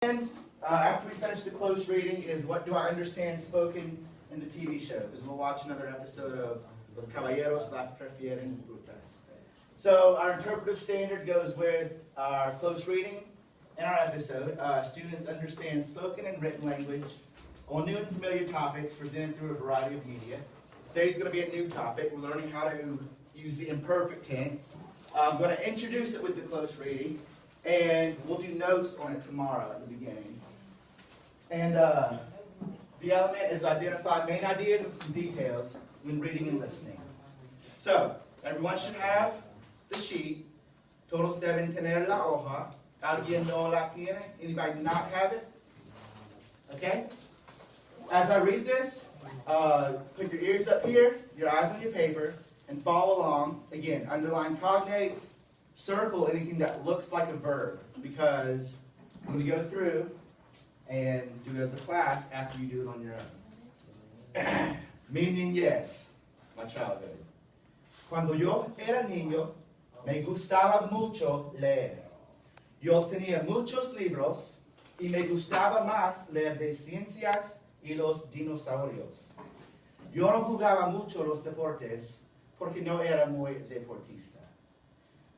And after we finish the close reading is what do I understand spoken in the TV show, because we'll watch another episode of Los Caballeros las Prefieren Brutas. So our interpretive standard goes with our close reading in our episode. Students understand spoken and written language on new and familiar topics presented through a variety of media. Today's going to be a new topic. We're learning how to use the imperfect tense. I'm going to introduce it with the close reading, and we'll do notes on it tomorrow at the beginning. And the element is identify main ideas and some details when reading and listening. So, everyone should have the sheet. Todos deben tener la hoja. ¿Alguien no la tiene? Anybody not have it? Okay? As I read this, put your ears up here, your eyes on your paper, and follow along. Again, underline cognates, circle anything that looks like a verb, because when you go through and do it as a class after you do it on your own. Mi niñez, my childhood. Cuando yo era niño, me gustaba mucho leer. Yo tenía muchos libros y me gustaba más leer de ciencias y los dinosaurios. Yo no jugaba mucho los deportes porque no era muy deportista.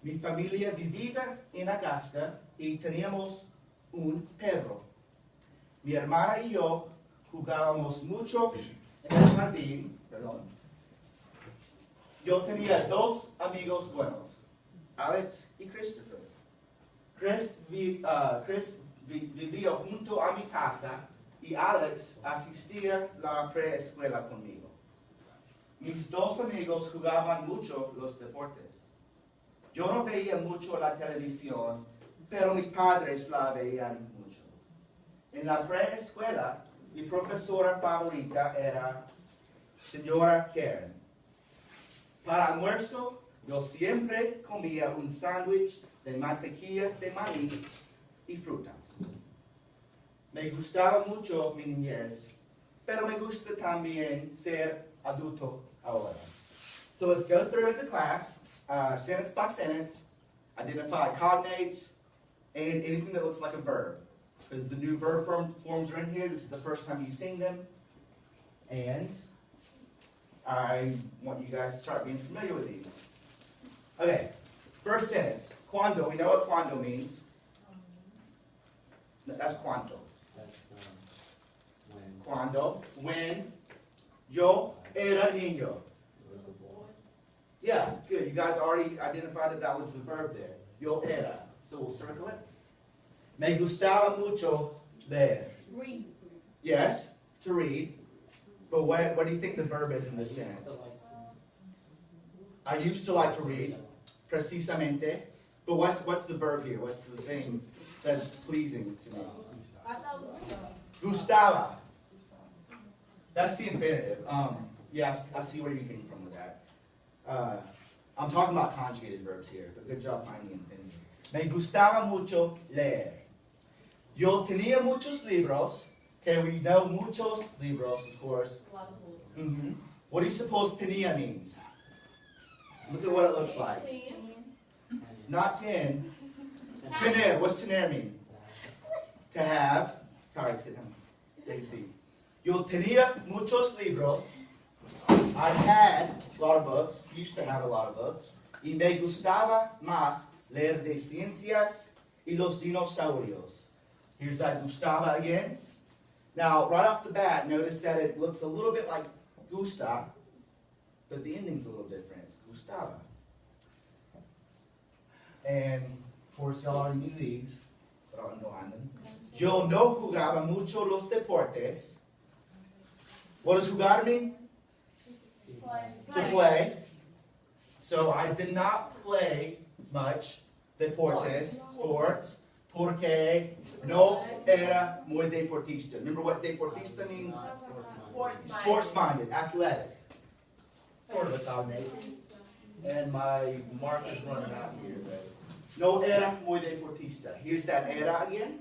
Mi familia vivía en Augusta y teníamos un perro. Mi hermana y yo jugábamos mucho en el jardín. Perdón. Yo tenía dos amigos buenos, Alex y Christopher. Chris vivía junto a mi casa y Alex asistía a la preescuela conmigo. Mis dos amigos jugaban mucho los deportes. Yo no veía mucho la televisión, pero mis padres la veían mucho. En la preescuela, mi profesora favorita era señora Karen. Para almuerzo, yo siempre comía un sándwich de mantequilla de maní y frutas. Me gustaba mucho mi niñez, pero me gusta también ser adulto ahora. So let's go through as a class, sentence by sentence, identify cognates, and anything that looks like a verb. Because the new verb forms are in here. This is the first time you've seen them. And I want you guys to start being familiar with these. Okay, first sentence. Cuando. We know what cuando means. That's cuanto. That's when. Cuando. When. Yo era niño. Was a boy. Yeah, good. You guys already identified that that was the verb there. Yo era. So we'll circle it. Me gustaba mucho leer. Read. Yes, to read. But what do you think the verb is in this sentence? I used to like to read, precisamente. But what's the verb here? What's the thing that's pleasing to me? I thought Gustaba. That's the infinitive. Yes, I see where you came from with that. I'm talking about conjugated verbs here, but good job finding the infinitive. Me gustaba mucho leer. Yo tenía muchos libros. Okay, we know muchos libros, of course. Mm-hmm. What do you suppose tenía means? Look at what it looks like. Not 10. Tener. What's tener mean? To have. Sorry, sit down. Take a seat. Yo tenía muchos libros. I had a lot of books. Used to have a lot of books. Y me gustaba más leer de ciencias y los dinosaurios. Here's that gustaba again. Now, right off the bat, notice that it looks a little bit like gusta, but the ending's a little different. It's gustaba. And, of course, y'all already knew these, but I'll underline them. Yo no jugaba mucho los deportes. What does jugar mean? To play. So I did not play much deportes, sports, porque no era muy deportista. Remember what deportista means? Sports-minded, athletic. Sort of a cognate. And my marker's running out here. No era muy deportista. Here's that era again.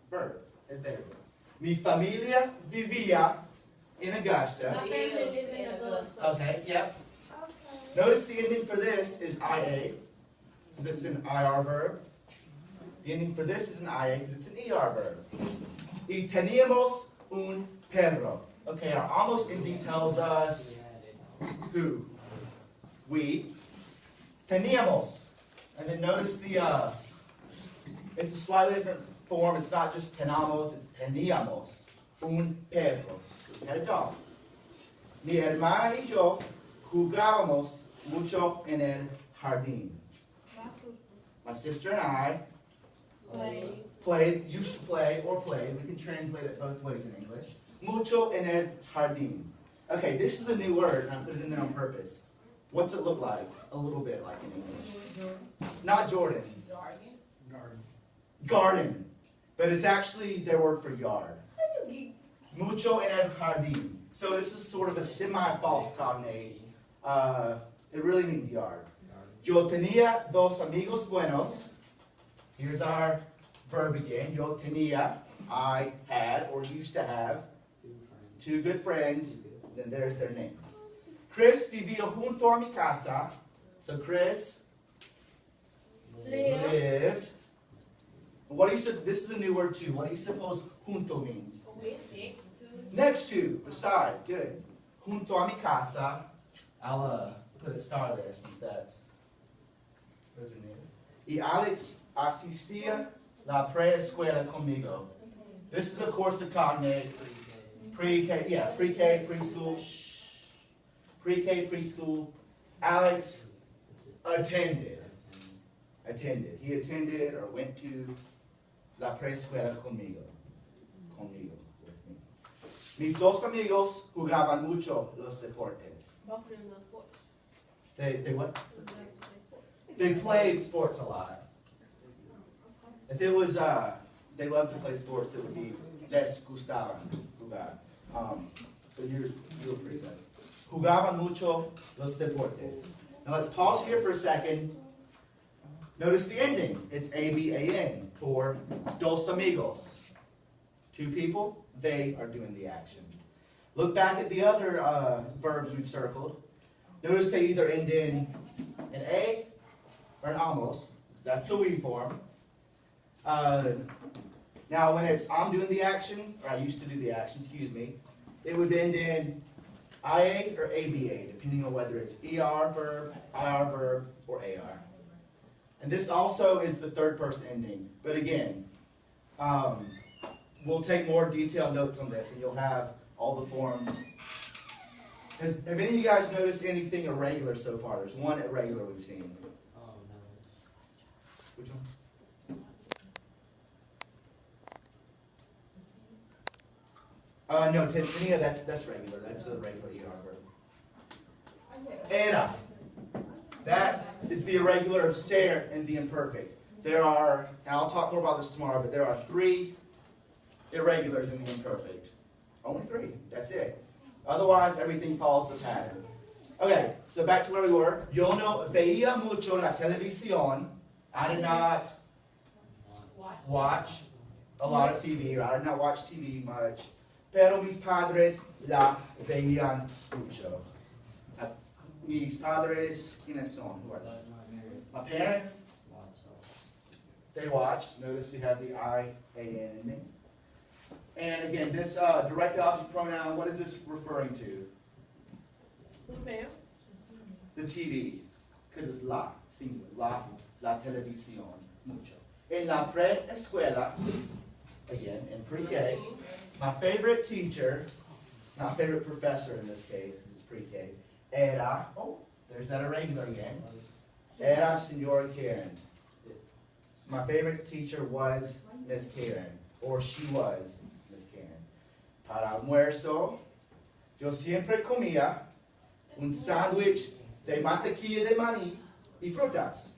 Verb. Mi familia vivía in Augusta. my family live in Augusta. Okay, yep. Notice the ending for this is IA. This is an IR verb. The ending for this is an IA because it's an ER verb. Y teníamos un perro. Okay, our almost ending tells us who? We. Teníamos. And then notice it's a slightly different form. It's not just tenamos, it's teníamos un perro. We had a dog. Mi hermana y yo jugábamos mucho en el jardín. My sister and I used to play, or played. We can translate it both ways in English. Mucho en el jardín. Okay, this is a new word, and I put it in there on purpose. What's it look like? A little bit like in English. Not Jordan. Garden. But it's actually their word for yard. Mucho en el jardín. So this is sort of a semi-false cognate. It really means yard. Yo tenía dos amigos buenos. Here's our verb again. Yo tenía, I had, or used to have, two good friends. Then there's their name. Chris vivía junto a mi casa. So Chris lived. What do you suppose? This is a new word too. What do you suppose junto means? Next to, beside. Good. Junto a mi casa. I'll put a star there since that's resonated. Y Alex asistía la preescuela conmigo. This is of course the cognate. Pre-K, yeah, pre-K, preschool. Pre-K, preschool. Alex attended. He attended or went to la preescuela conmigo. Conmigo, with me. Mis dos amigos jugaban mucho los deportes. They what? They played sports a lot. If it was, they loved to play sports, it would be les gustaban jugar. But you're pretty close. Jugaban mucho los deportes. Now let's pause here for a second. Notice the ending. It's ABAN for dos amigos. Two people, they are doing the action. Look back at the other verbs we've circled. Notice they either end in an A or an amos. That's the we form. Now when it's I'm doing the action, or I used to do the action, excuse me, it would end in IA or ABA, depending on whether it's ER verb, IR verb, or AR. And this also is the third person ending. But again, we'll take more detailed notes on this, and you'll have all the forms. Have any of you guys noticed anything irregular so far? There's one irregular we've seen. Oh, no. Which one? No, Tenia, that's regular. That's a regular ER verb. Era. That is the irregular of ser and the imperfect. There are, and I'll talk more about this tomorrow, but there are 3 irregulars in the imperfect. Only 3. That's it. Otherwise, everything follows the pattern. Okay, so back to where we were. Yo no veía mucho la televisión. I did not watch a lot of TV, or I did not watch TV much. Pero mis padres la veían mucho. Mis padres, ¿quiénes son? Who are they? My parents, they watched. Notice we have the I-A-N. And again, this direct object pronoun, what is this referring to? The TV. Because it's la, singular. La televisión. Mucho. En la pre-escuela, again, in pre-K, my favorite teacher, not favorite professor in this case, because it's pre-K, era, oh, there's that irregular again. Era Señora Karen. My favorite teacher was Miss Karen, or she was Miss Karen. Para almuerzo, yo siempre comía un sándwich de mantequilla de maní y frutas.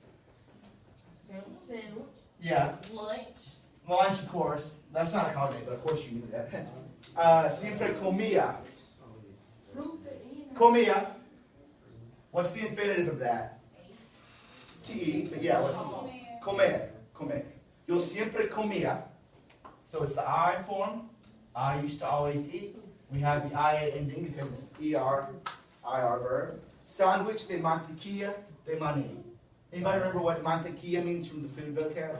Sandwich. Yeah. Lunch. Lunch, of course. That's not a cognate, but of course you knew that. Siempre comía. Comía. What's the infinitive of that? To eat, but yeah, what's comer? Comer. Yo siempre comía. So it's the I form. I used to always eat. We have the IA ending because it's ER, IR verb. Sandwich de mantequilla de maní. Anybody remember what mantequilla means from the food vocab?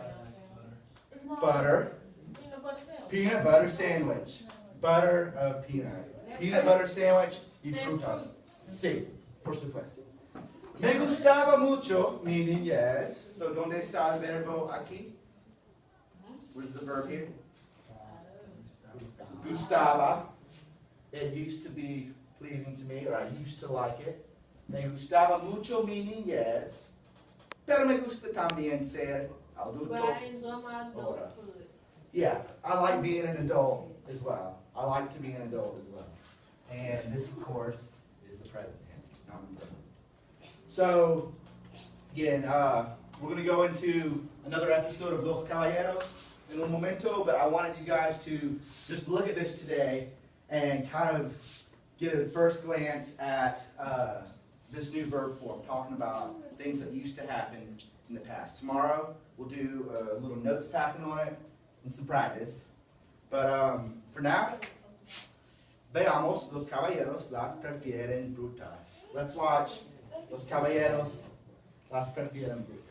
butter, Peanut butter sandwich. peanut butter sandwich. Butter of peanut. Peanut butter sandwich y frutas. Sí, por supuesto. Me gustaba mucho, meaning yes. So, ¿dónde está el verbo aquí? Where's the verb here? Gustaba. It used to be pleasing to me, or I used to like it. Me gustaba mucho, meaning yes. Pero me gusta también ser adulto. But I enjoy my adult Ahora. food. Yeah, I like being an adult as well. I like to be an adult as well. And this, of course, is the present tense. It's not important. So, again, we're going to go into another episode of Los Caballeros in un momento, but I wanted you guys to just look at this today and kind of get a first glance at this new verb form, talking about things that used to happen in the past. Tomorrow, we'll do a little notes packing on it and some practice. But for now, veamos los caballeros las prefieren brutas. Let's watch los caballeros las prefieren brutas.